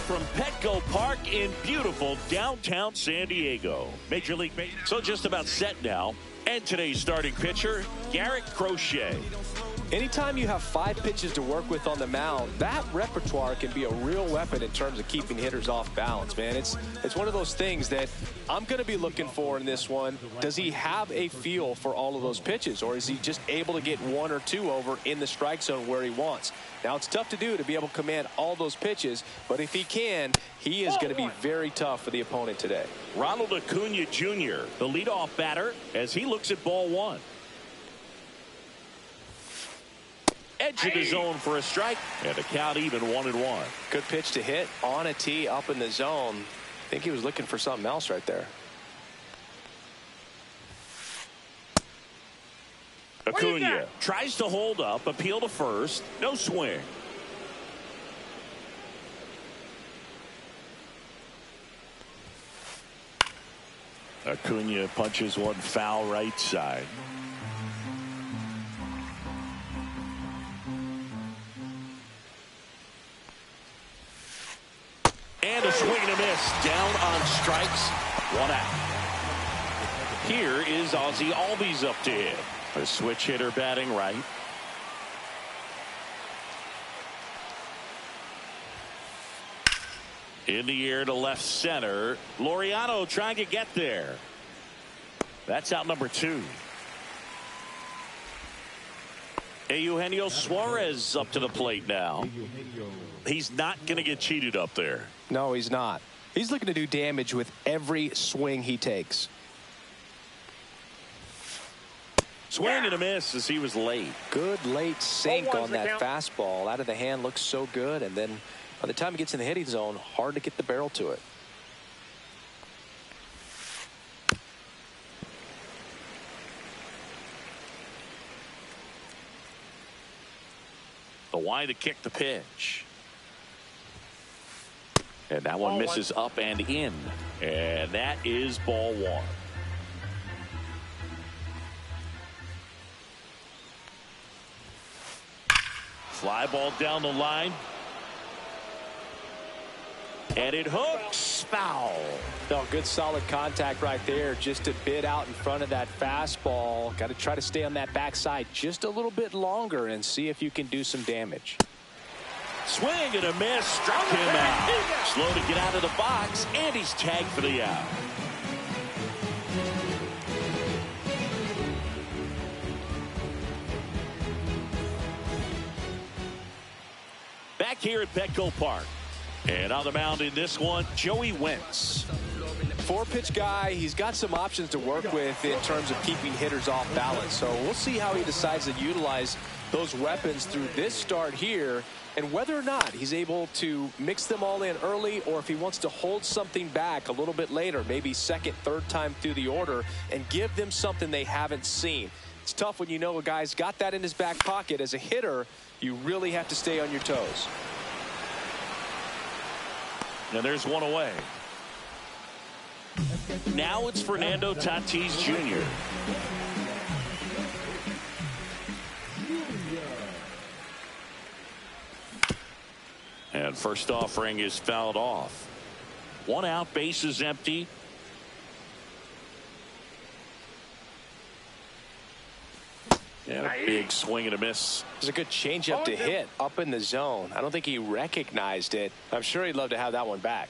from Petco Park in beautiful downtown San Diego. Major League Baseball. So just about set now. And today's starting pitcher, Garrett Crochet. Anytime you have 5 pitches to work with on the mound, that repertoire can be a real weapon in terms of keeping hitters off balance, man. It's one of those things that I'm going to be looking for in this one. Does he have a feel for all of those pitches, or is he just able to get 1 or 2 over in the strike zone where he wants? Now, it's tough to do to be able to command all those pitches, but if he can, he is going to be very tough for the opponent today. Ronald Acuna Jr., the leadoff batter, as he looks at ball 1. Edge of the zone for a strike, and the count even 1-1. Good pitch to hit on a tee up in the zone. I think he was looking for something else right there. Acuna tries to hold up, appeal to first, no swing. Acuna punches one foul right side. And a swing and a miss. Down on strikes. 1 out. Here is Ozzie Albies up to hit. A switch hitter batting right. In the air to left center. Laureano trying to get there. That's out number 2. Eugenio Suarez up to the plate now. He's not going to get cheated up there. No, he's not. He's looking to do damage with every swing he takes. Swing and a miss as he was late. Good late sink on that fastball. Out of the hand, looks so good, and then by the time he gets in the hitting zone, hard to get the barrel to it. The wide to kick the pitch. And that one misses up and in. And that is ball 1. Fly ball down the line. And it hooks. Foul. No, good solid contact right there. Just a bit out in front of that fastball. Got to try to stay on that backside just a little bit longer and see if you can do some damage. Swing and a miss. Struck him out. Slow to get out of the box. And he's tagged for the out. Back here at Petco Park. And on the mound in this one, Joey Wentz. 4-pitch guy. He's got some options to work with in terms of keeping hitters off balance. So we'll see how he decides to utilize those weapons through this start here, and whether or not he's able to mix them all in early, or if he wants to hold something back a little bit later, maybe second, third time through the order, and give them something they haven't seen. It's tough when you know a guy's got that in his back pocket. As a hitter, you really have to stay on your toes. And there's one away. Now it's Fernando Tatis Jr. And first offering is fouled off. 1 out, base is empty. And a big swing and a miss. It's a good changeup to hit up in the zone. I don't think he recognized it. I'm sure he'd love to have that one back.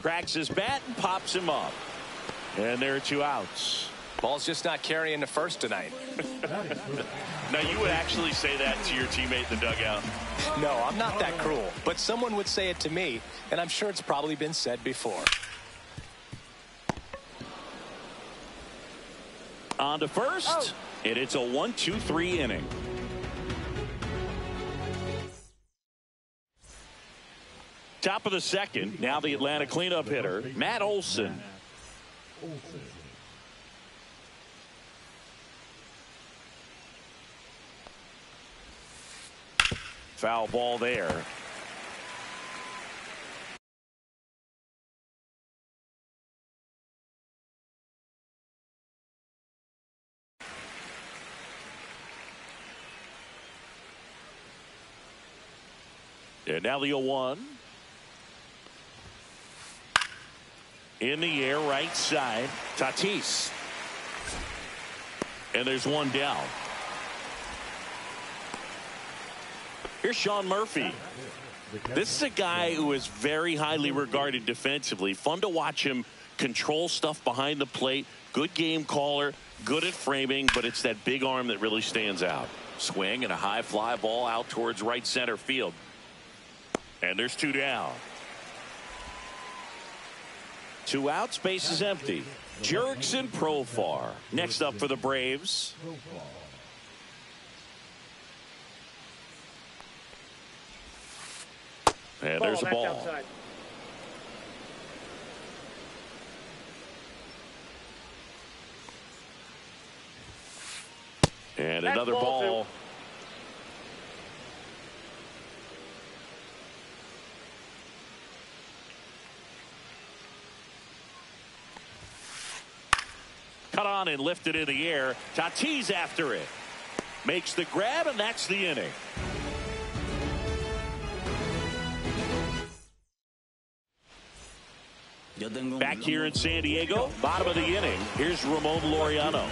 Cracks his bat and pops him up. And there are 2 outs. Ball's just not carrying the first tonight. Now, you would actually say that to your teammate in the dugout? No, I'm not that cruel. But someone would say it to me, and I'm sure it's probably been said before. On to first, and it's a 1-2-3 inning. Top of the second, now the Atlanta cleanup hitter, Matt Olson. Foul ball there. And now the 0-1. In the air, right side. Tatis. And there's one down. Here's Sean Murphy. This is a guy who is very highly regarded defensively. Fun to watch him control stuff behind the plate. Good game caller. Good at framing, but it's that big arm that really stands out. Swing and a high fly ball out towards right center field. And there's two down. 2 outs, base is empty. Jurickson Profar next up for the Braves. And there's a ball. And another ball. Cut on and lifted in the air. Tatis after it. Makes the grab, and that's the inning. Back here in San Diego, bottom of the inning. Here's Ramon Laureano.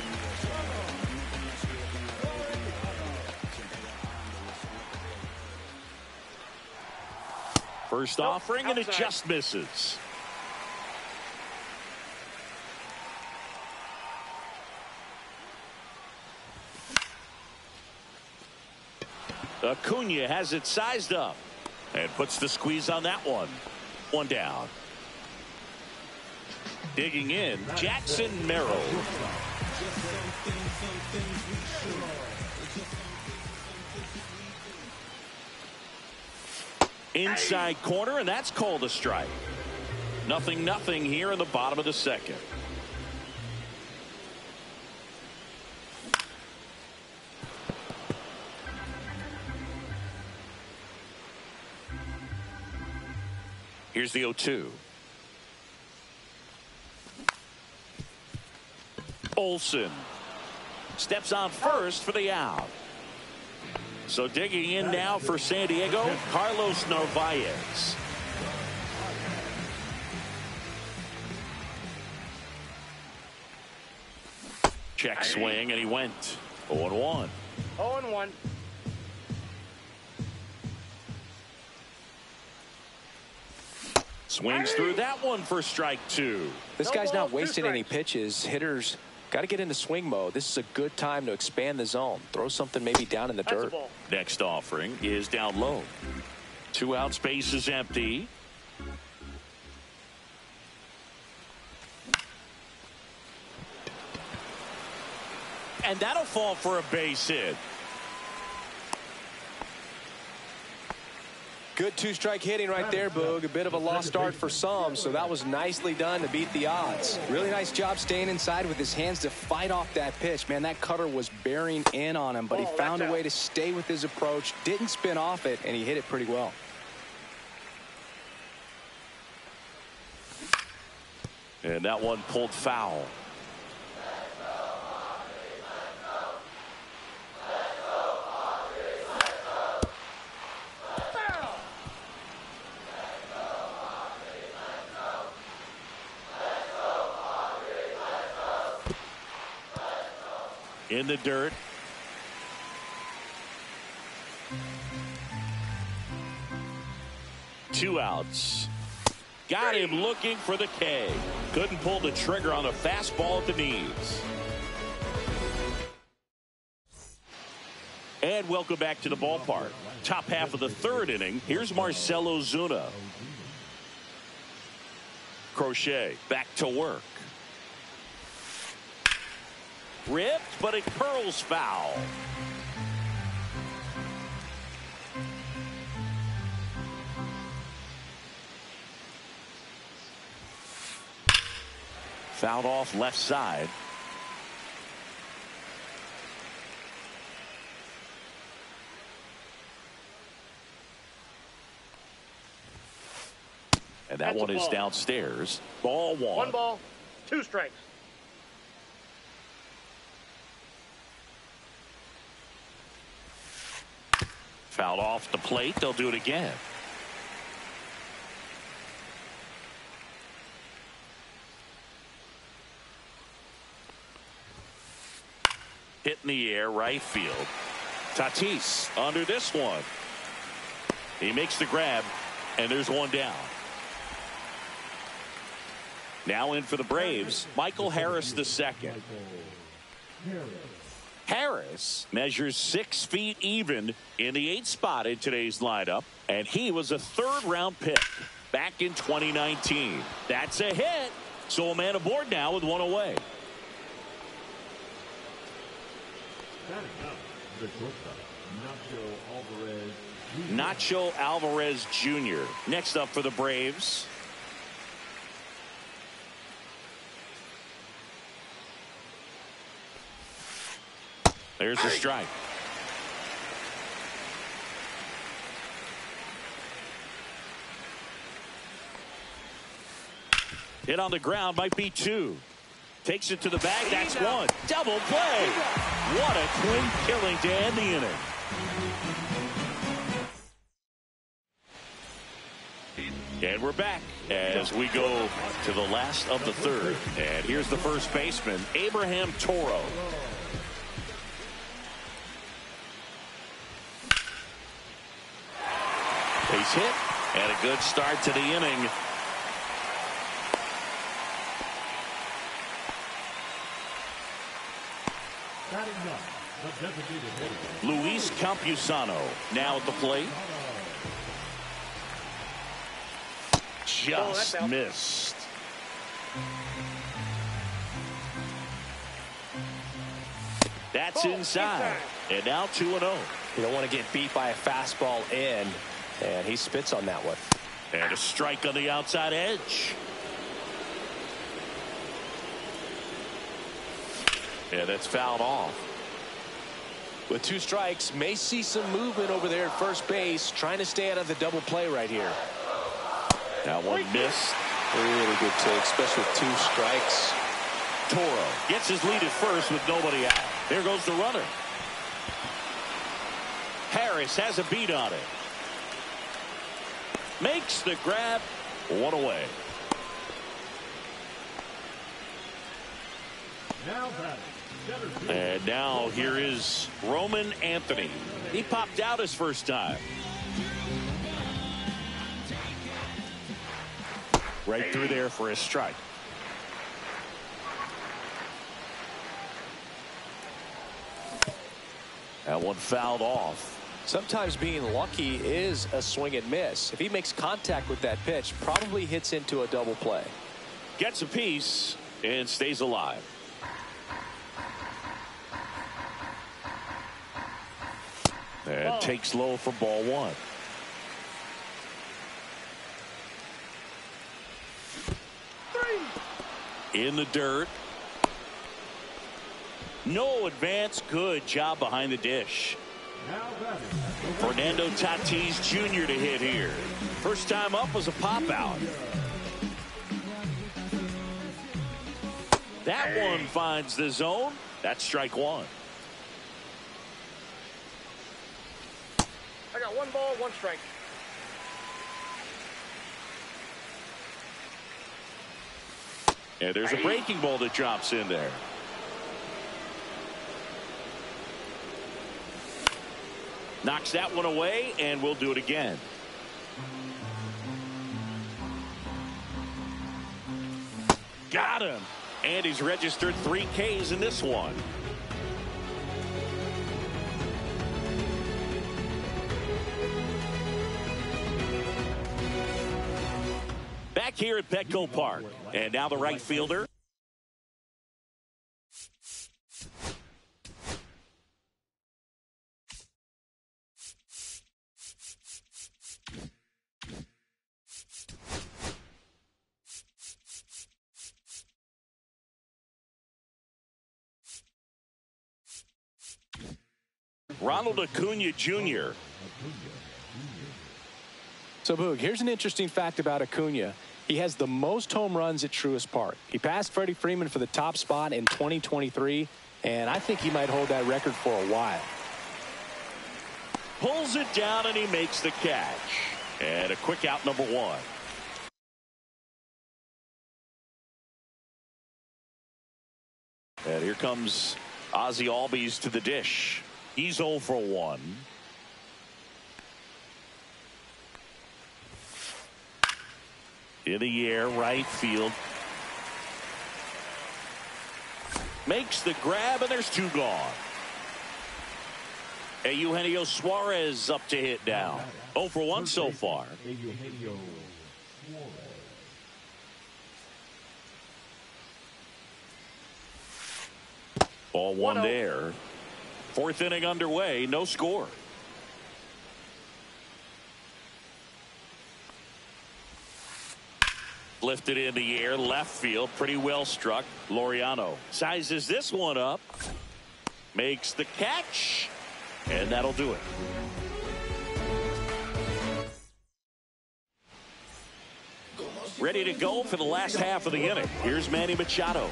First offering, and it just misses. Acuna has it sized up and puts the squeeze on that one. One down. Digging in, Jackson Merrill. Inside corner, and that's called a strike. 0-0 here in the bottom of the second. Here's the 0-2. Olsen steps on first for the out. So digging in now for San Diego, Carlos Narvaez. Check swing, and he went 0-1. 0-1. Swings through that one for strike 2. This guy's not wasting any pitches. Hitters got to get into swing mode. This is a good time to expand the zone. Throw something maybe down in the dirt. Next offering is down low. 2 outs, base is empty. And that'll fall for a base hit. Good 2-strike hitting right there, Boog. A bit of a lost start for some, so that was nicely done to beat the odds. Really nice job staying inside with his hands to fight off that pitch. Man, that cutter was bearing in on him, but he found a way to stay with his approach, didn't spin off it, and he hit it pretty well. And that one pulled foul. In the dirt. Two outs. Got him looking for the K. Couldn't pull the trigger on the fastball at the knees. And welcome back to the ballpark. Top half of the third inning. Here's Marcell Ozuna. Crochet back to work. Ripped, but it curls foul. Fouled off left side. And that one is downstairs. Ball one. 1 ball, 2 strikes. Fouled off the plate. They'll do it again. Hit in the air, right field. Tatis under this one. He makes the grab, and there's one down. Now in for the Braves, Michael Harris II. Harris measures 6 feet even in the 8th spot in today's lineup, and he was a 3rd-round pick back in 2019. That's a hit, so a man aboard now with one away. Nacho Alvarez Jr. next up for the Braves. There's the strike. Hit on the ground, might be 2. Takes it to the bag, that's 1. Double play. What a clean killing to end the inning. And we're back as we go to the last of the 3rd. And here's the first baseman, Abraham Toro. Base hit and a good start to the inning. Luis Campusano now at the plate. Just missed. That's inside. And now 2-0. You don't want to get beat by a fastball in, and he spits on that one. And a strike on the outside edge. Yeah, that's fouled off. With 2 strikes, may see some movement over there at first base, trying to stay out of the double play right here. That one missed. Really good take, especially with 2 strikes. Toro gets his lead at first with nobody out. There goes the runner. Harris has a beat on it. Makes the grab. 1 away. And now here is Roman Anthony. He popped out his first time. Right through there for a strike. That one fouled off. Sometimes being lucky is a swing and miss. If he makes contact with that pitch, probably hits into a double play. Gets a piece and stays alive. And takes low for ball 1. In the dirt. No advance. Good job behind the dish. Fernando Tatis Jr. to hit here. First time up was a pop out. That one finds the zone. That's strike 1. I got 1 ball, 1 strike. And there's a breaking ball that drops in there. Knocks that one away, and we'll do it again. Got him. And he's registered 3 Ks in this one. Back here at Petco Park. And now the right fielder. Ronald Acuna Jr. So, Boog, here's an interesting fact about Acuna. He has the most home runs at Truist Park. He passed Freddie Freeman for the top spot in 2023, and I think he might hold that record for a while. Pulls it down, and he makes the catch. And a quick out, number 1. And here comes Ozzie Albies to the dish. He's 0 for 1. In the air, right field. Makes the grab, and there's 2 gone. Eugenio Suarez up to hit down. 0 for 1 so far. Ball 1 there. 4th inning underway, no score. Lifted in the air, left field, pretty well struck. Laureano sizes this one up, makes the catch, and that'll do it. Ready to go for the last half of the inning. Here's Manny Machado.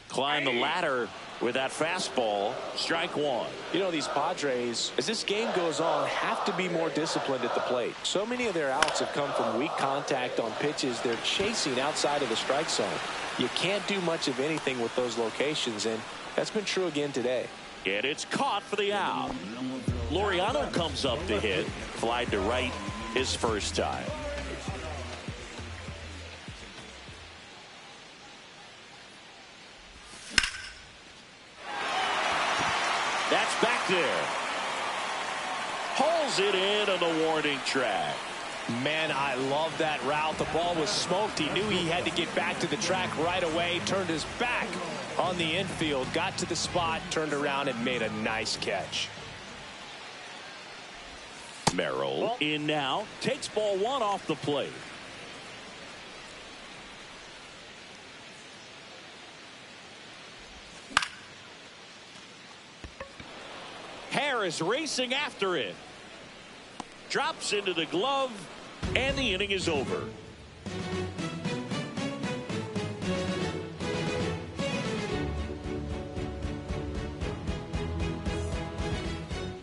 Climb the ladder with that fastball. Strike 1. You know, these Padres, as this game goes on, have to be more disciplined at the plate. So many of their outs have come from weak contact on pitches they're chasing outside of the strike zone. You can't do much of anything with those locations, and that's been true again today. And it's caught for the out. Laureano comes up to hit. Fly to right his first time. That's back there. Hauls it in on the warning track. Man, I love that route. The ball was smoked. He knew he had to get back to the track right away. Turned his back on the infield. Got to the spot, turned around, and made a nice catch. Merrill in now. Takes ball 1 off the plate. Harris racing after it. Drops into the glove, and the inning is over.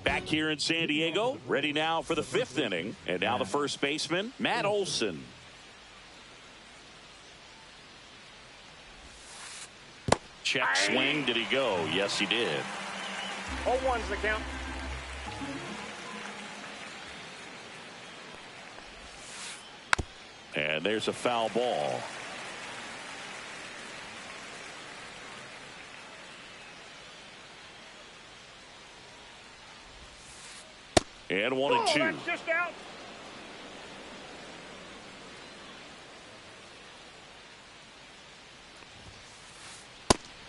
Back here in San Diego, ready now for the 5th inning. And now the first baseman, Matt Olson. Check swing. Did he go? Yes, he did. 0-1's the count. And there's a foul ball. And 1-2. That's just out.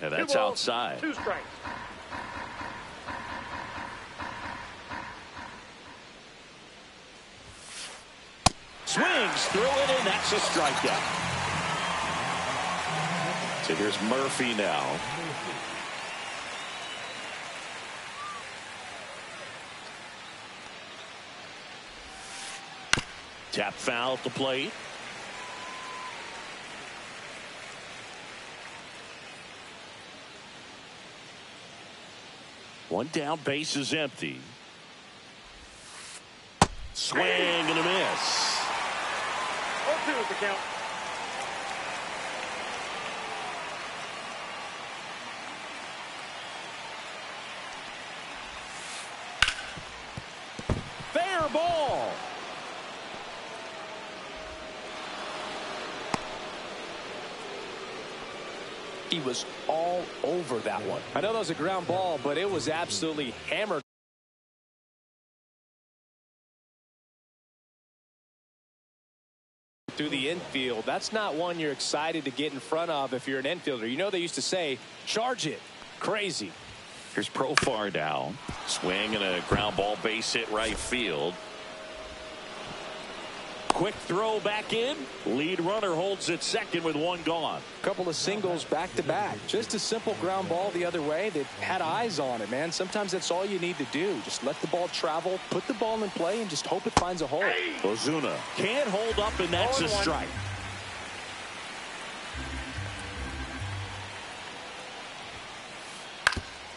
And that's 2 balls, outside. 2 strikes. Swings through it, and that's a strikeout. So here's Murphy now. Tap foul at the plate. One down, base is empty. Swing and a miss. 0-2 is the count. Fair ball. He was all over that one. I know that was a ground ball, but it was absolutely hammered through the infield. That's not one you're excited to get in front of if you're an infielder. You know, they used to say, charge it. Crazy. Here's Profar down. Swing and a ground ball, base hit right field. Quick throw back in. Lead runner holds at second with 1 gone. Couple of singles back to back. Just a simple ground ball the other way. They had eyes on it, man. Sometimes that's all you need to do. Just let the ball travel, put the ball in play, and just hope it finds a hole. Ozuna can't hold up, and that's a strike.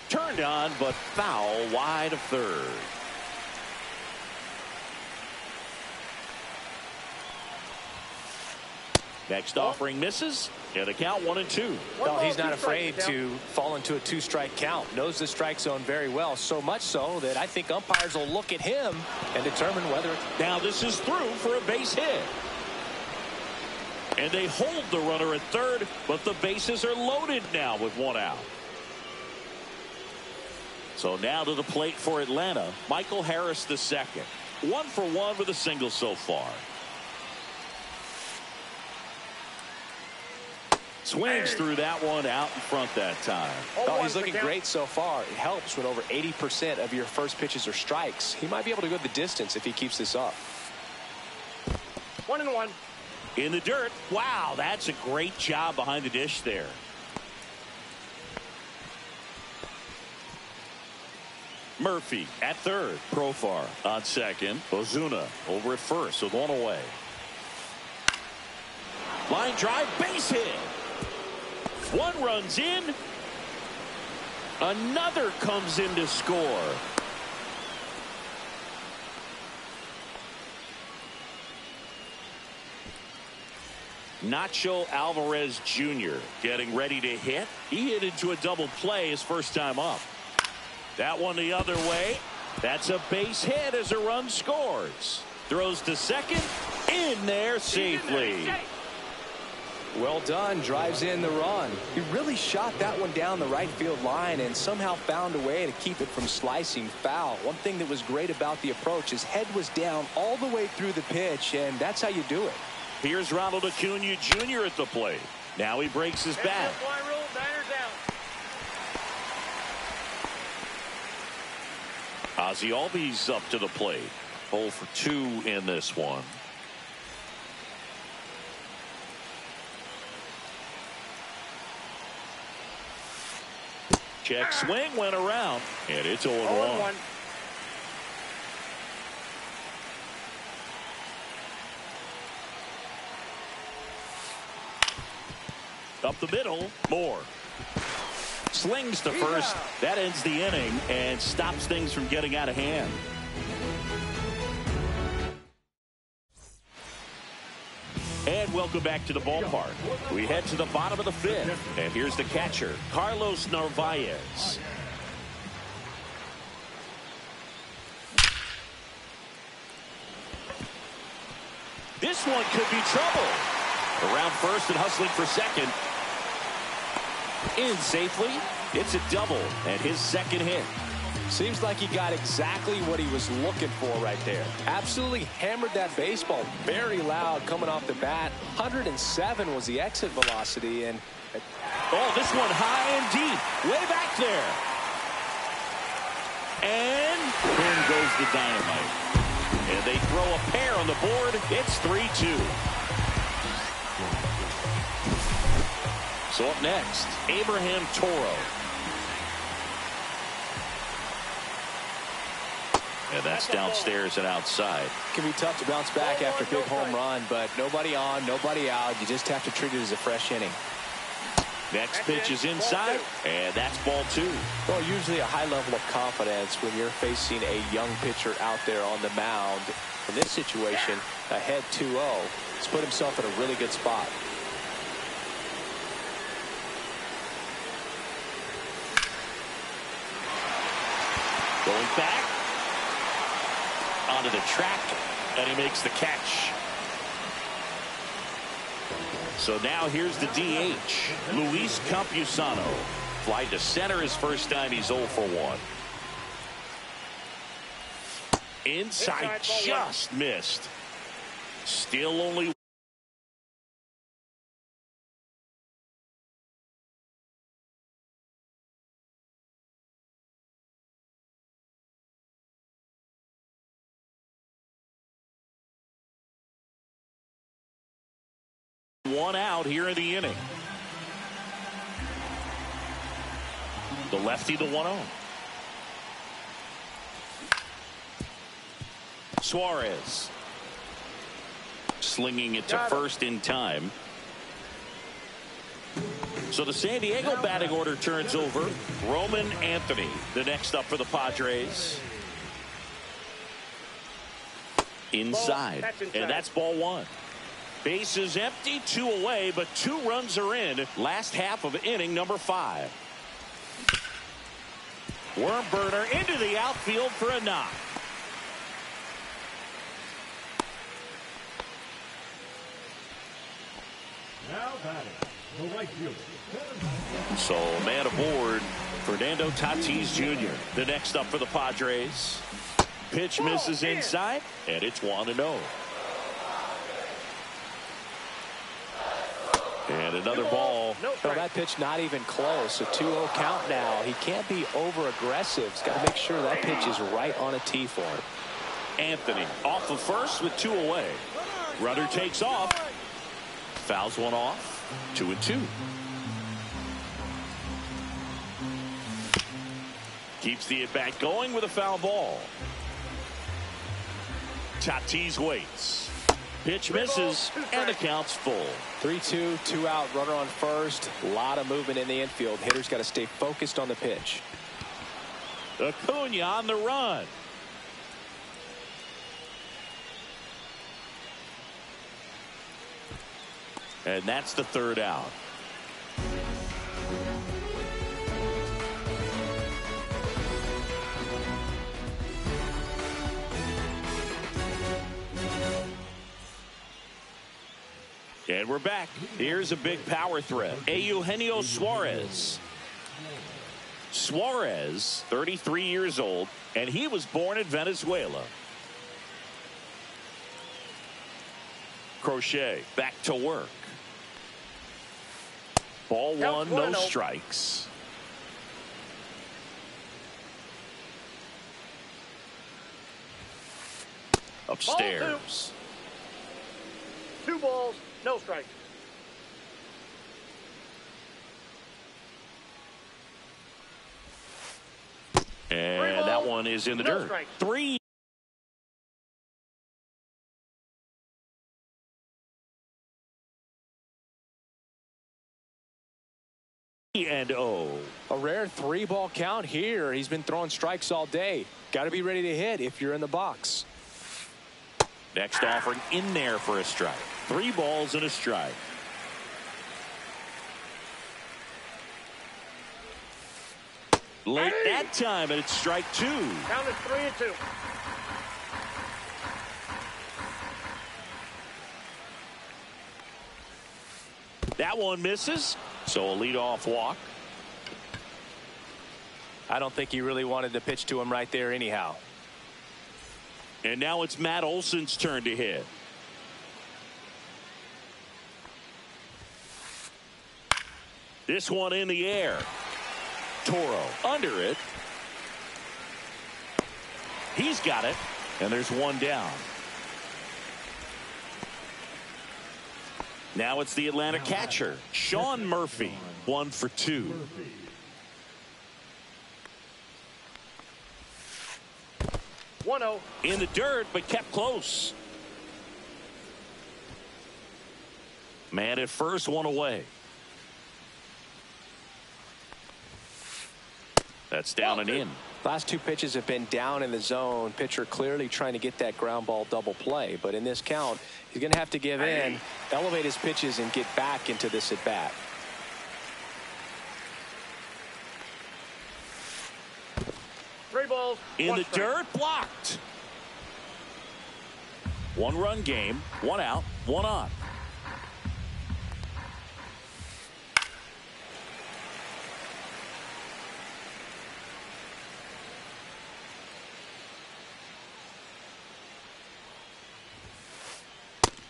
Turned on, but foul wide of third. Next offering misses, and the count 1-2. No, he's not afraid to fall into a 2-strike count. Knows the strike zone very well, so much so that I think umpires will look at him and determine whether. Now this is through for a base hit. And they hold the runner at third, but the bases are loaded now with 1 out. So now to the plate for Atlanta, Michael Harris II. 1 for 1 with a single so far. Swings through that one out in front that time. Oh, he's looking great so far. It helps when over 80% of your first pitches are strikes. He might be able to go the distance if he keeps this up. 1-1. In the dirt. Wow, that's a great job behind the dish there. Murphy at third. Profar on second. Ozuna over at first with 1 away. Line drive, base hit. 1 runs in. Another comes in to score. Nacho Alvarez Jr. getting ready to hit. He hit into a double play his first time up. That one the other way. That's a base hit as a run scores. Throws to second. In there safely. Well done. Drives in the run. He really shot that one down the right field line and somehow found a way to keep it from slicing foul. One thing that was great about the approach, his head was down all the way through the pitch, and that's how you do it. Here's Ronald Acuna Jr. at the plate. Now he breaks his bat. Ozzie Albies up to the plate. 0 for 2 in this one. Check swing went around, and it's 0-1. Up the middle, Moore. Slings to first. That ends the inning and stops things from getting out of hand. And welcome back to the ballpark. We head to the bottom of the 5th. And here's the catcher, Carlos Narvaez. This one could be trouble. Around first and hustling for second. In safely. It's a double and his second hit. Seems like he got exactly what he was looking for right there. Absolutely hammered that baseball very loud coming off the bat. 107 was the exit velocity. And oh, this one high and deep. Way back there. And in goes the dynamite. And they throw a pair on the board. It's 3-2. So up next, Abraham Toro. And that's downstairs and outside. It can be tough to bounce back after a big home run, but nobody on, nobody out. You just have to treat it as a fresh inning. Next pitch is inside, and that's ball 2. Well, usually a high level of confidence when you're facing a young pitcher out there on the mound. In this situation, ahead 2-0, he's put himself in a really good spot. Going back onto the track, and he makes the catch. So now here's the DH, Luis Campusano. Fly to center his first time. He's 0 for 1. Inside just missed. Still only one out here in the inning. The lefty, the 1-0. Suarez slinging it to first in time. So the San Diego batting order turns over. Roman Anthony, the next up for the Padres. Inside, and that's ball 1. Base is empty, 2 away, but 2 runs are in. Last half of inning number 5. Worm burner into the outfield for a knock. Now batting, the right fielder. So man aboard, Fernando Tatis Jr. The next up for the Padres. Pitch misses inside, and it's 1-0. And another ball. No, that pitch not even close. A 2-0 count now. He can't be over aggressive. He's got to make sure that pitch is right on a tee for him. Anthony off of first with 2 away. Runner takes off. Fouls one off. 2-2. Keeps the at-bat going with a foul ball. Tatis waits. Pitch misses, and the count's full. 3-2, 2 out, runner on first. A lot of movement in the infield. Hitter's got to stay focused on the pitch. Acuna on the run. And that's the 3rd out. And we're back. Here's a big power threat. Eugenio Suarez. Suarez, 33 years old, and he was born in Venezuela. Crochet back to work. Ball 1, no strikes. Upstairs. 2 balls, no strikes. And that one is in the dirt. Strike. 3. And a rare 3-ball count here. He's been throwing strikes all day. Got to be ready to hit if you're in the box. Next offering in there for a strike. 3 balls and a strike. Late that time, and it's strike 2. Count is 3-2. That one misses, so a leadoff walk. I don't think he really wanted to pitch to him right there anyhow. And now it's Matt Olson's turn to hit. This one in the air. Toro under it. He's got it, and there's 1 down. Now it's the Atlanta catcher, Sean Murphy, 1 for 2. In the dirt, but kept close. Man at first, 1 away. That's down and in. Last 2 pitches have been down in the zone. Pitcher clearly trying to get that ground ball double play. But in this count, he's going to have to give in, elevate his pitches, and get back into this at bat. Three balls. In the dirt, blocked. 1-run game, 1 out, 1 on.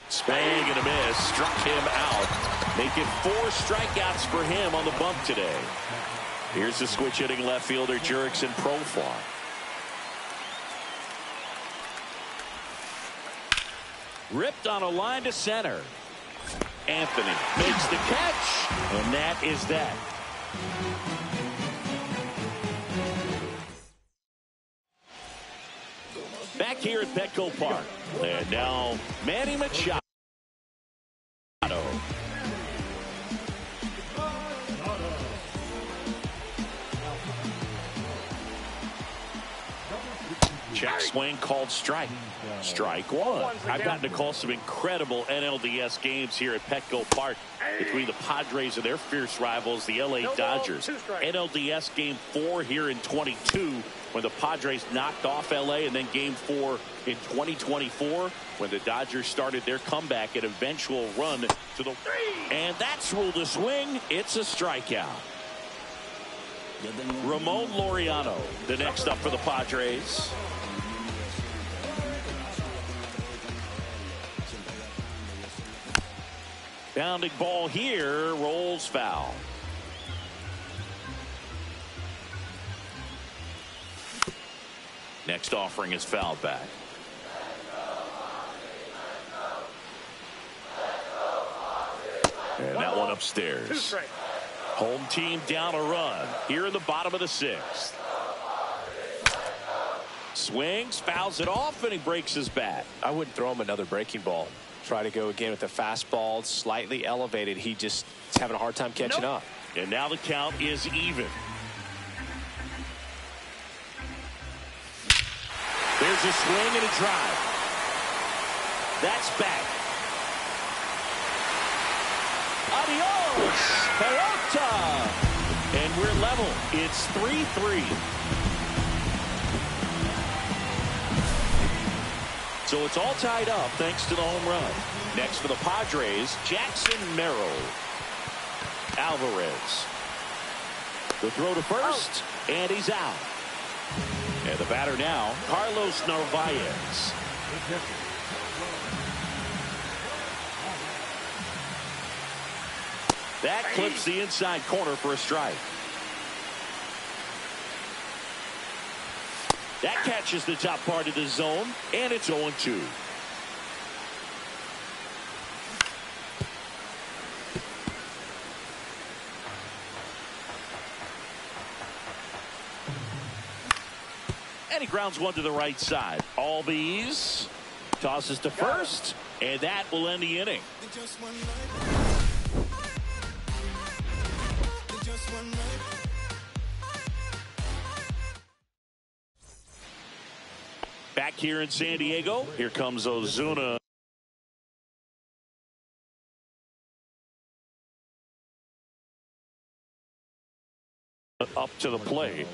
Swing and a miss, struck him out. Make it 4 strikeouts for him on the bump today. Here's the switch hitting left fielder Jurickson Profar. Ripped on a line to center. Anthony makes the catch, and that is that. Back here at Petco Park. And now Manny Machado. Check swing called strike. Strike one. I've gotten to call some incredible NLDS games here at Petco Park between the Padres and their fierce rivals, the LA Dodgers. NLDS Game 4 here in 22 when the Padres knocked off LA, and then Game 4 in 2024 when the Dodgers started their comeback and eventual run to the... And that's ruled a swing. It's a strikeout. Ramon Laureano, the next up for the Padres. Bounding ball here, rolls foul. Next offering is fouled back. And that one upstairs. Home team down a run here in the bottom of the 6th. Swings, fouls it off, and he breaks his bat. I wouldn't throw him another breaking ball. Try to go again with the fastball, slightly elevated. He just is having a hard time catching up. And now the count is even. There's a swing and a drive. That's back. Adios, Peralta. And we're level. It's 3-3. So it's all tied up thanks to the home run. Next for the Padres, Jackson Merrill. Alvarez. The throw to first, and he's out. And the batter now, Carlos Narvaez. That clips the inside corner for a strike. That catches the top part of the zone, and it's 0-2. And he grounds one to the right side. Albies tosses to first, and that will end the inning. Back here in San Diego, here comes Ozuna. Up to the plate.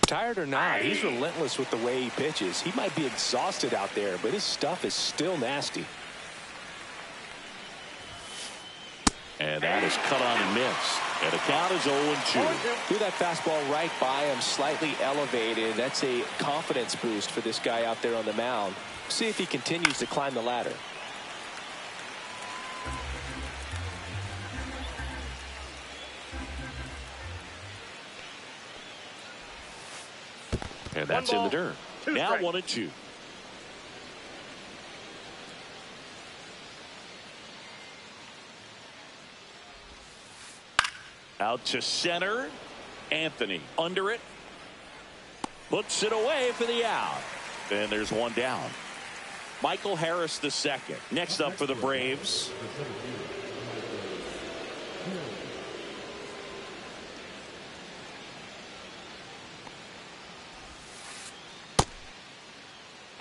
Tired or not, he's relentless with the way he pitches. He might be exhausted out there, but his stuff is still nasty. And that is cut on and missed. And the count is 0-2. Threw that fastball right by him, slightly elevated. That's a confidence boost for this guy out there on the mound. See if he continues to climb the ladder. And that's in the dirt. Now 1-2. Out to center. Anthony under it. Puts it away for the out. And there's one down. Michael Harris the second. Next up for the Braves.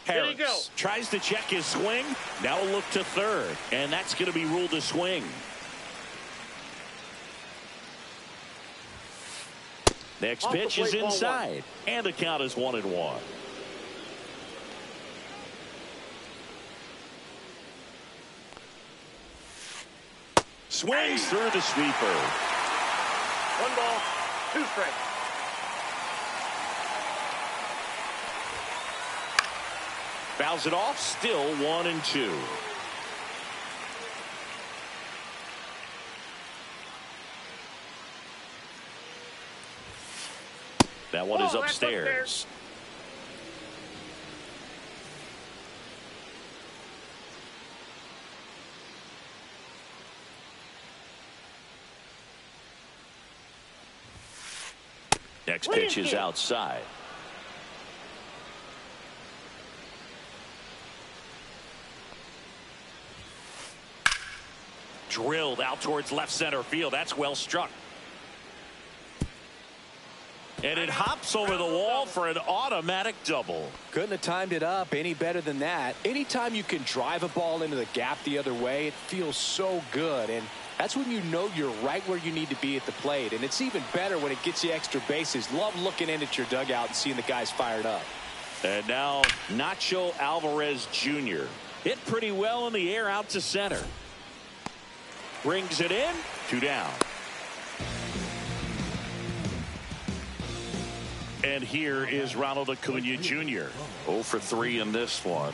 Harris tries to check his swing. Now look to third. And that's going to be ruled a swing. Next pitch is inside. And the count is 1-1. Swings through the sweeper. 1 ball, 2 strikes. Fouls it off. Still 1-2. That one is upstairs. Next pitch is outside. Drilled out towards left center field. That's well struck. And it hops over the wall for an automatic double. Couldn't have timed it up any better than that. Anytime you can drive a ball into the gap the other way, it feels so good. And that's when you know you're right where you need to be at the plate. And it's even better when it gets you extra bases. Love looking in at your dugout and seeing the guys fired up. And now Nacho Alvarez Jr. hit pretty well in the air out to center. Brings it in. 2 down. And here is Ronald Acuna Jr. 0 for 3 in this one.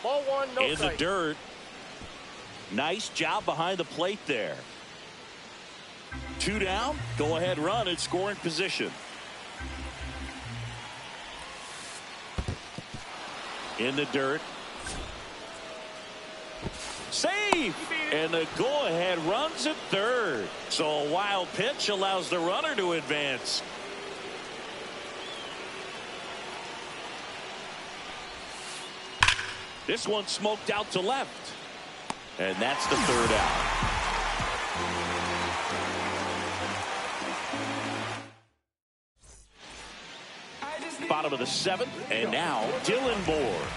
Ball 1, no In the strike. dirt. Nice job behind the plate there. 2 down. Go ahead run in scoring position. In the dirt. Save. And the go-ahead runs at third. So a wild pitch allows the runner to advance. This one smoked out to left. And that's the 3rd out. Bottom of the 7th. And now Dylan Moore.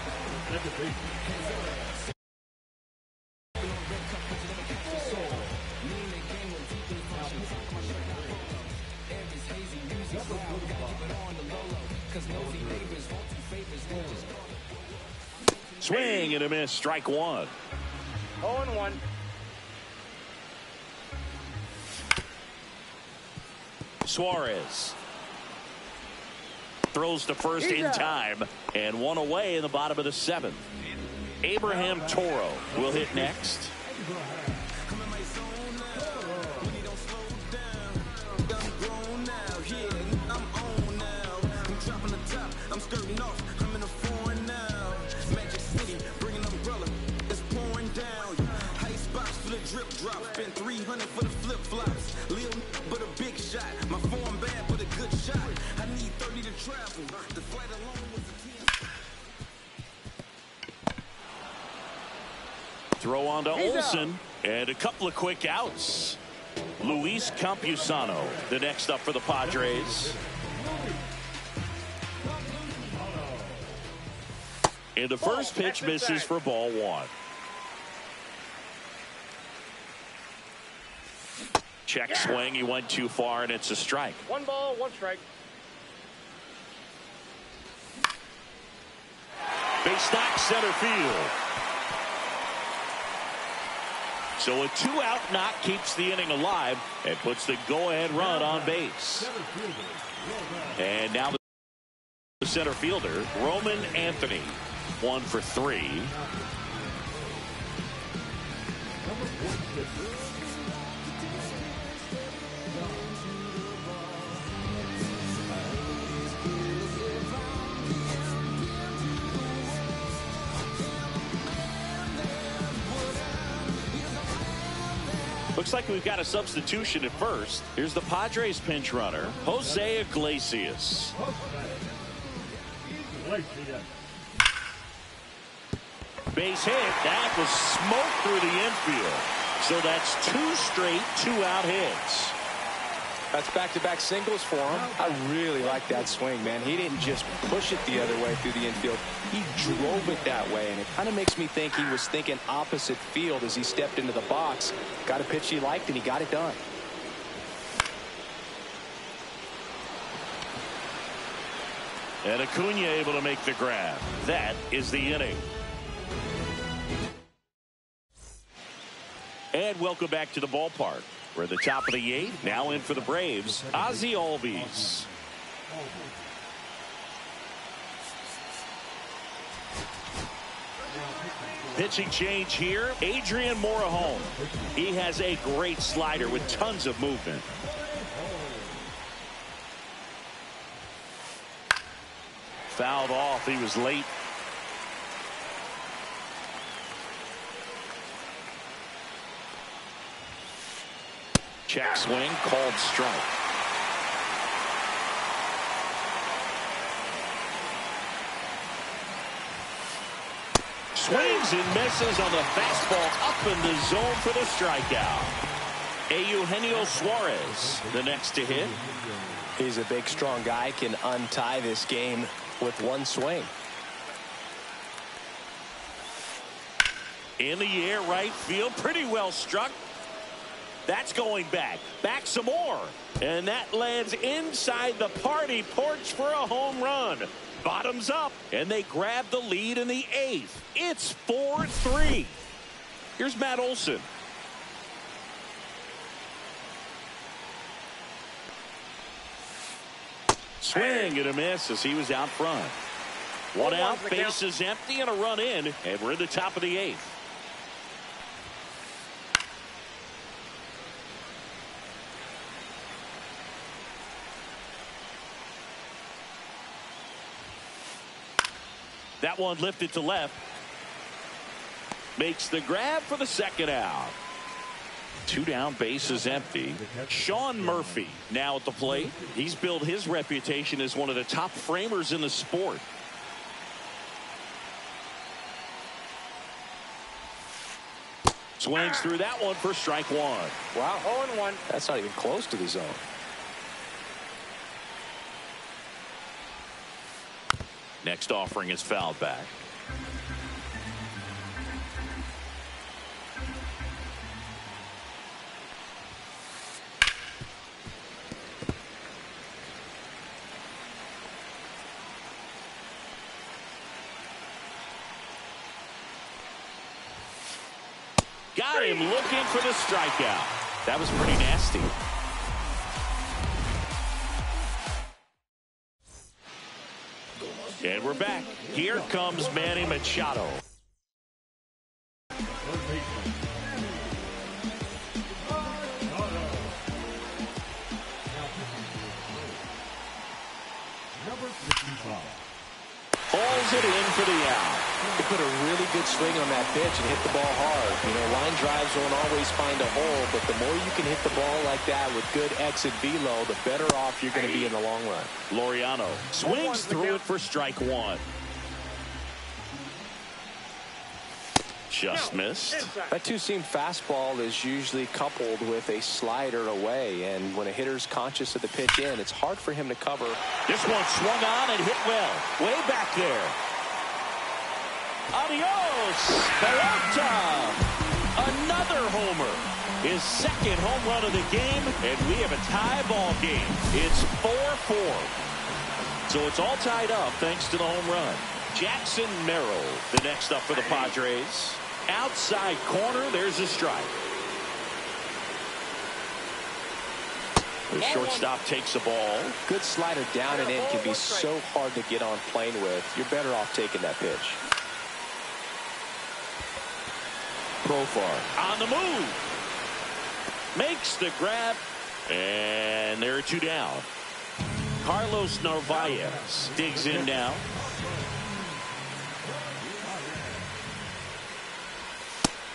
Swing and a miss. Strike 1. 0-1. Suarez throws to first in time, and 1 away in the bottom of the 7th. Abraham Toro will hit next. Throw on to Olsen, and a couple of quick outs. Luis Campusano, the next up for the Padres. And the first pitch misses for ball 1. Check swing, he went too far, and it's a strike. 1 ball, 1 strike. Base knock center field. So a 2-out knock keeps the inning alive and puts the go-ahead run on base. And now the center fielder, Roman Anthony, 1 for 3. Looks like we've got a substitution at first. Here's the Padres pinch runner, Jose Iglesias. Base hit. That was smoke through the infield. So that's 2 straight 2-out hits. That's back-to-back singles for him. I really like that swing, man. He didn't just push it the other way through the infield. He drove it that way, and it kind of makes me think he was thinking opposite field as he stepped into the box. Got a pitch he liked, and he got it done. And Acuna able to make the grab. That is the inning. And welcome back to the ballpark. We're at the top of the 8th. Now in for the Braves, Ozzie Albies. Pitching change here, Adrian Morejon. He has a great slider with tons of movement. Fouled off. He was late. Check swing, called strike. Swings and misses on the fastball up in the zone for the strikeout. Eugenio Suarez, the next to hit. He's a big, strong guy, can untie this game with one swing. In the air, right field, pretty well struck. That's going back. Back some more. And that lands inside the party porch for a home run. Bottoms up, and they grab the lead in the 8th. It's 4-3. Here's Matt Olson. Swing and a miss as he was out front. One out, base is empty, and a run in, and we're in the top of the 8th. That one lifted to left. Makes the grab for the second out. 2 down, base is empty. Sean Murphy now at the plate. He's built his reputation as one of the top framers in the sport. Swings through that one for strike 1. Wow. 0-1. That's not even close to the zone. Next offering is fouled back. Got him looking for the strikeout. That was pretty nasty. And we're back. Here comes Manny Machado. Hauls it in for the out. He put a really good swing on that pitch and hit the ball hard. You know, line drives won't always find a hole, but the more you can hit the ball like that with good exit velo, the better off you're going to be in the long run. Laureano swings through it for strike 1. Just missed. That two-seam fastball is usually coupled with a slider away, and when a hitter's conscious of the pitch in, it's hard for him to cover. This one swung on and hit well. Way back there. Adios, Peralta. Another homer. His second home run of the game, and we have a tie ball game. It's 4-4. So it's all tied up thanks to the home run. Jackson Merrill, the next up for the Padres. Outside corner, there's a strike. The shortstop takes the ball. Good slider down and in can be so hard to get on plane with. You're better off taking that pitch. Profar on the move. Makes the grab. And there are 2 down. Carlos Narvaez digs in now.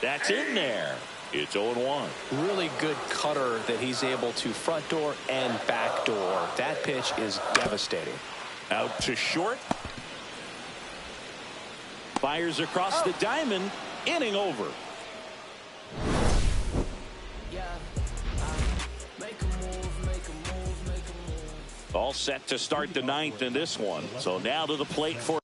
That's in there. It's 0-1. Really good cutter that he's able to front door and back door. That pitch is devastating. Out to short. Fires across the diamond. Inning over. All set to start the 9th in this one. So now to the plate for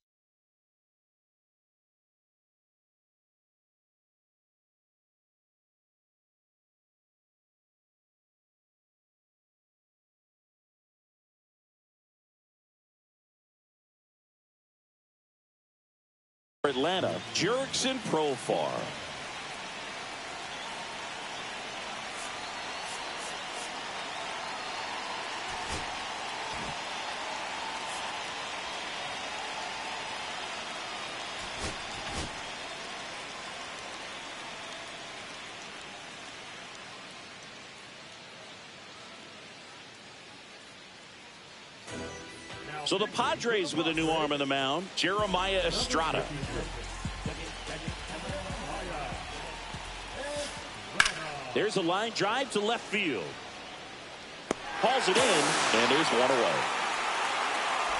Atlanta, Jurickson Profar. So the Padres with a new arm on the mound, Jeremiah Estrada. There's a line drive to left field. Hauls it in, and there's one away.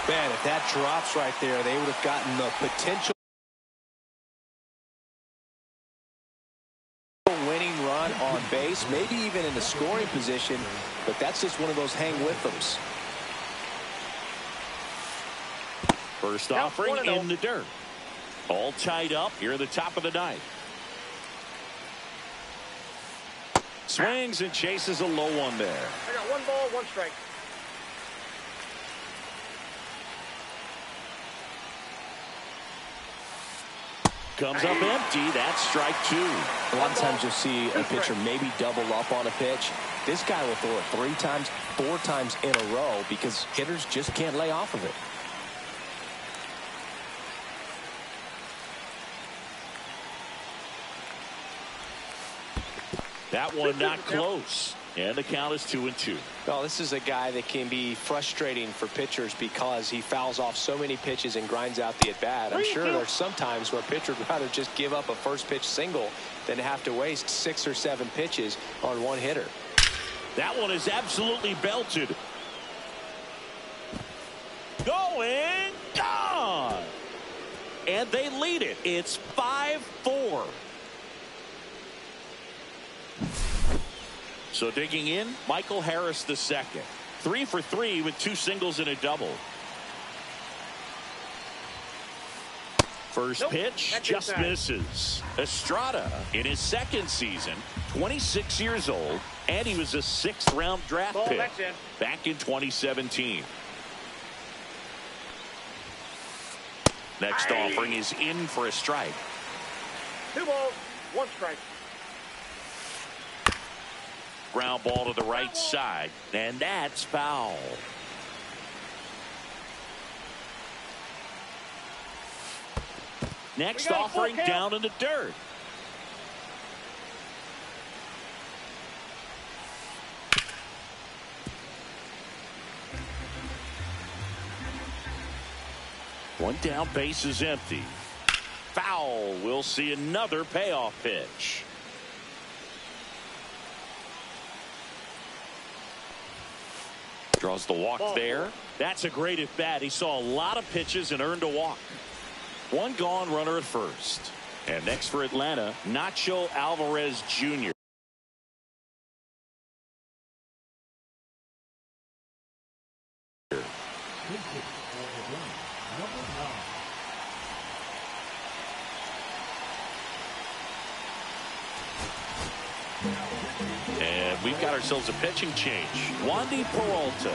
Man, if that drops right there, they would have gotten the potential winning run on base, maybe even in a scoring position, but that's just one of those hang with thems. First offering in the dirt. All tied up here at the top of the ninth. Swings and chases a low one there. I got 1 ball, 1 strike. Comes up empty. That's strike 2. A lot of times you'll see a pitcher maybe double up on a pitch. This guy will throw it 3 times, 4 times in a row because hitters just can't lay off of it. That one not close. And the count is 2-2. Well, this is a guy that can be frustrating for pitchers because he fouls off so many pitches and grinds out the at-bat. I'm sure there's some times where a pitcher would rather just give up a first pitch single than have to waste 6 or 7 pitches on one hitter. That one is absolutely belted. Going, gone. And they lead it. It's 5-4. So digging in, Michael Harris the second. 3 for 3 with 2 singles and a double. First pitch just misses. Estrada in his second season, 26 years old, and he was a 6th round draft pick back in 2017. Next offering is in for a strike. 2 balls, 1 strike. Ground ball to the right side, and that's foul. Next offering down in the dirt. One down, base is empty. Foul. We'll see another payoff pitch. Draws the walk there. That's a great at bat. He saw a lot of pitches and earned a walk. 1 gone, runner at first. And next for Atlanta, Nacho Alvarez Jr. And we've got ourselves a pitching change. Wandy Peralta.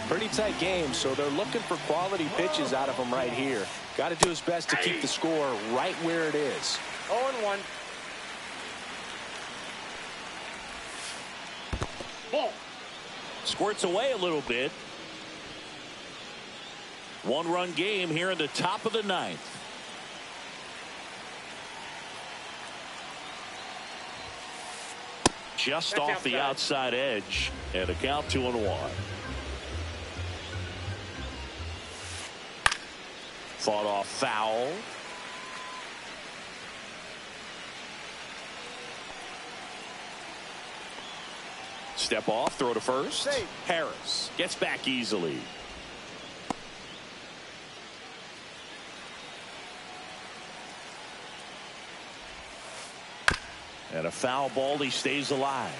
Pretty tight game, so they're looking for quality pitches out of him right here. Got to do his best to keep the score right where it is. 0-1. Ball. Squirts away a little bit. 1-run game here in the top of the ninth. Just off the outside edge, and a count 2-1. Fought off foul. Step off, throw to first. Safe. Harris gets back easily. And a foul ball, he stays alive.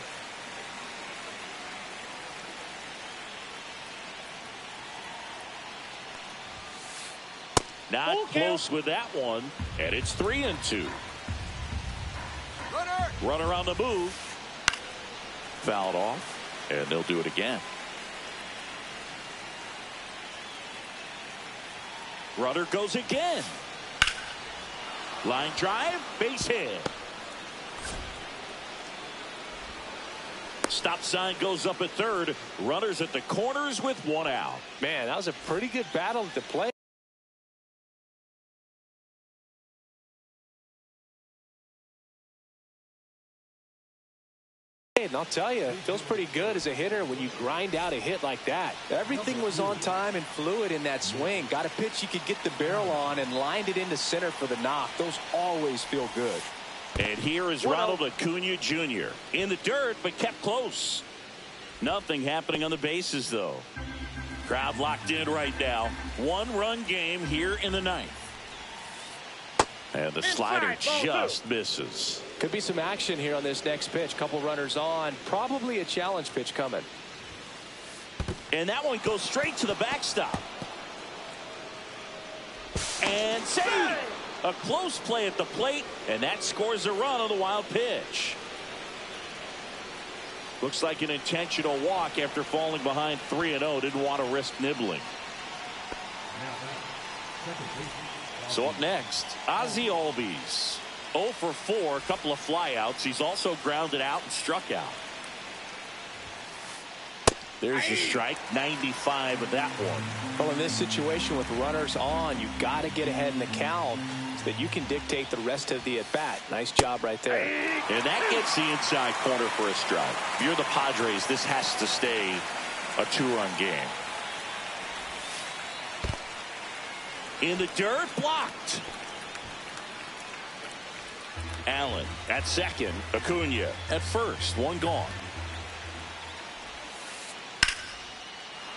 Not close with that one, and it's 3-2. Runner on the move. Fouled off, and they'll do it again. Runner goes again. Line drive, base hit. Stop sign goes up at third. Runners at the corners with 1 out. Man, that was a pretty good battle at the plate. And I'll tell you, it feels pretty good as a hitter when you grind out a hit like that. Everything was on time and fluid in that swing. Got a pitch you could get the barrel on and lined it into center for the knock. Those always feel good. And here is Ronald Acuna Jr. in the dirt, but kept close. Nothing happening on the bases, though. Crowd locked in right now. 1-run game here in the ninth. And the slider just misses. Could be some action here on this next pitch. Couple runners on. Probably a challenge pitch coming. And that one goes straight to the backstop. And save! A close play at the plate, and that scores a run on the wild pitch. Looks like an intentional walk after falling behind 3-0. Didn't want to risk nibbling. So up next, Ozzie Albies. 0 for 4, a couple of flyouts. He's also grounded out and struck out. There's the strike, 95 of that one. Well, in this situation with runners on, you've got to get ahead in the count so that you can dictate the rest of the at-bat. Nice job right there. And that gets the inside corner for a strike. If you're the Padres, this has to stay a 2-run game. In the dirt, blocked. Allen at second. Acuna at first. One gone.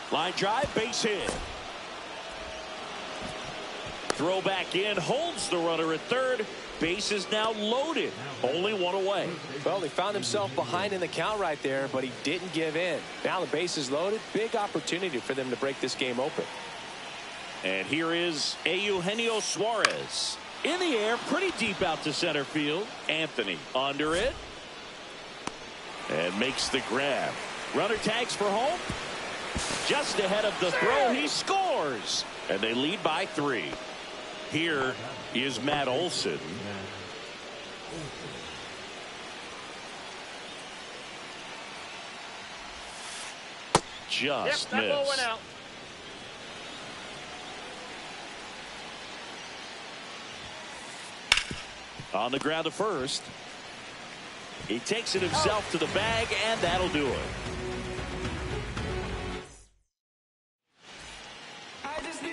Line drive, base hit. Throw back in, holds the runner at third. Base is now loaded. Only one away. Well, he found himself behind in the count right there, but he didn't give in. Now the base is loaded. Big opportunity for them to break this game open. And here is Eugenio Suarez. In the air, pretty deep out to center field. Anthony under it. And makes the grab. Runner tags for home. Just ahead of the throw, he scores. And they lead by 3. Here is Matt Olson. Just that ball went missed. out. On the ground to first. He takes it himself to the bag, and that'll do it.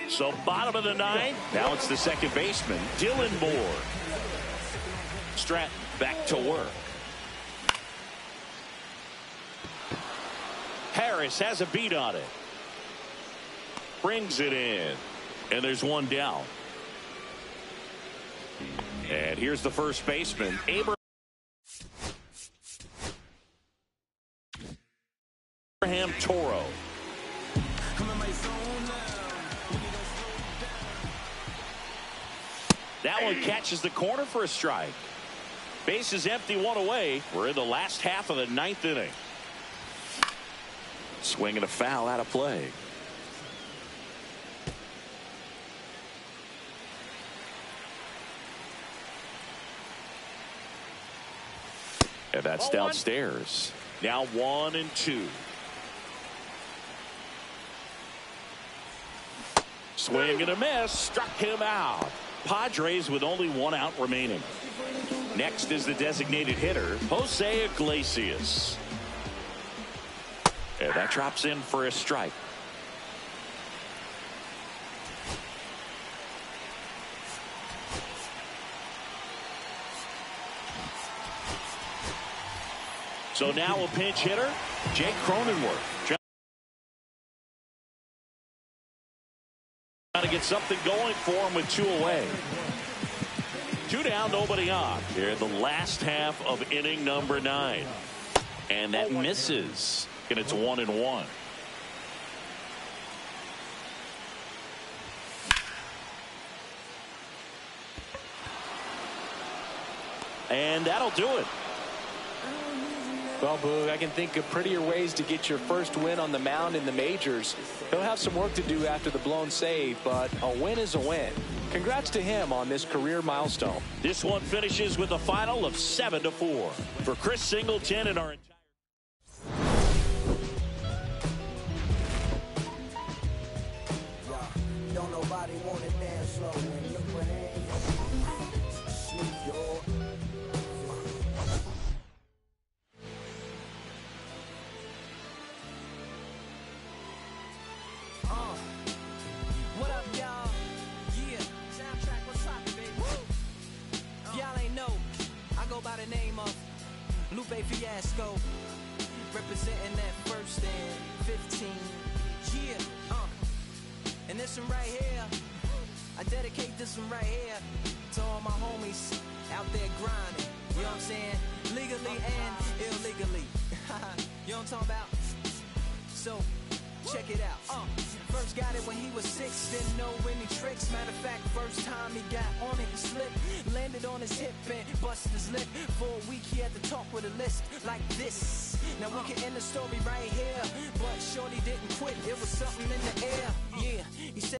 So bottom of the 9th. Now it's the second baseman, Dylan Moore. Stratton back to work. Harris has a beat on it. Brings it in. And there's one down. And here's the first baseman, Abraham Toro. That one catches the corner for a strike. Base is empty, one away. We're in the last half of the 9th inning. Swinging a foul out of play. And that's downstairs. Now 1-2. Swing and a miss. Struck him out. Padres with only 1 out remaining. Next is the designated hitter, Jose Iglesias. And that drops in for a strike. So now a pinch hitter, Jake Cronenworth. Trying to get something going for him with 2 away. 2 down, nobody on. Here in the last half of inning number 9. And that misses. And it's 1-1. And that'll do it. Well, Boog, I can think of prettier ways to get your first win on the mound in the majors. He'll have some work to do after the blown save, but a win is a win. Congrats to him on this career milestone. This one finishes with a final of 7-4. For Chris Singleton and our entire... Don't nobody want to dance slow when you pray. Sleep your... What up, y'all? Yeah, soundtrack, what's up, baby? If y'all ain't know, I go by the name of Lupe Fiasco, representing that first and 15. Yeah, and this one right here, I dedicate this one right here to all my homies out there grinding. You know what I'm saying? Legally and illegally. You know what I'm talking about? So, check it out. First got it when he was 6, didn't know any tricks. Matter of fact, first time he got on it, he slipped. Landed on his hip and busted his lip. For a week he had to talk with a list like this. Now we can end the story right here, but shorty didn't quit. It was something in the air. Yeah, he said